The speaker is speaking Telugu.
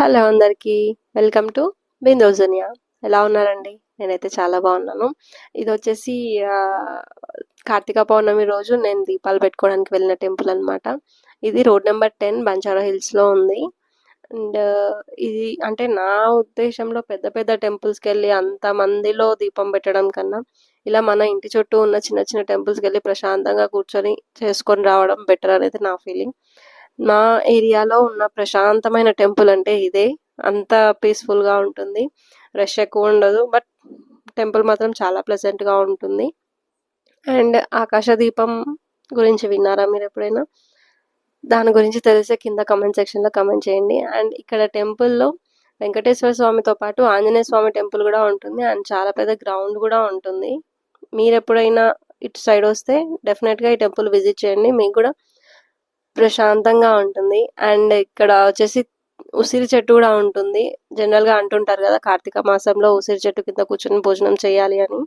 హలో అందరికీ. వెల్కమ్ టు బిందోజునియా. ఎలా ఉన్నారండి? నేనైతే చాలా బాగున్నాను. ఇది వచ్చేసి కార్తీక పౌర్ణమి రోజు నేను దీపాలు పెట్టుకోవడానికి వెళ్ళిన టెంపుల్ అనమాట. ఇది రోడ్ నెంబర్ 10 బంజారా హిల్స్లో ఉంది. అండ్ ఇది అంటే నా ఉద్దేశంలో పెద్ద పెద్ద టెంపుల్స్కి వెళ్ళి అంత మందిలో దీపం పెట్టడం కన్నా ఇలా మన ఇంటి చుట్టూ ఉన్న చిన్న చిన్న టెంపుల్స్కి వెళ్ళి ప్రశాంతంగా కూర్చొని చేసుకొని రావడం బెటర్ అనేది నా ఫీలింగ్. మా ఏరియాలో ఉన్న ప్రశాంతమైన టెంపుల్ అంటే ఇదే. అంత పీస్ఫుల్గా ఉంటుంది, రష్ ఎక్కువ ఉండదు, బట్ టెంపుల్ మాత్రం చాలా ప్లెజెంట్గా ఉంటుంది. అండ్ ఆకాశ దీపం గురించి విన్నారా మీరు ఎప్పుడైనా? దాని గురించి తెలిసే కింద కమెంట్ సెక్షన్లో కమెంట్ చేయండి. అండ్ ఇక్కడ టెంపుల్లో వెంకటేశ్వర స్వామితో పాటు ఆంజనేయ స్వామి టెంపుల్ కూడా ఉంటుంది. అండ్ చాలా పెద్ద గ్రౌండ్ కూడా ఉంటుంది. మీరు ఎప్పుడైనా ఇటు సైడ్ వస్తే డెఫినెట్గా ఈ టెంపుల్ విజిట్ చేయండి, మీకు కూడా ప్రశాంతంగా ఉంటుంది. అండ్ ఇక్కడ వచ్చేసి ఉసిరి చెట్టు కూడా ఉంటుంది. జనరల్గా అంటుంటారు కదా కార్తీక మాసంలో ఉసిరి చెట్టు కింద కూర్చొని భోజనం చేయాలి అని.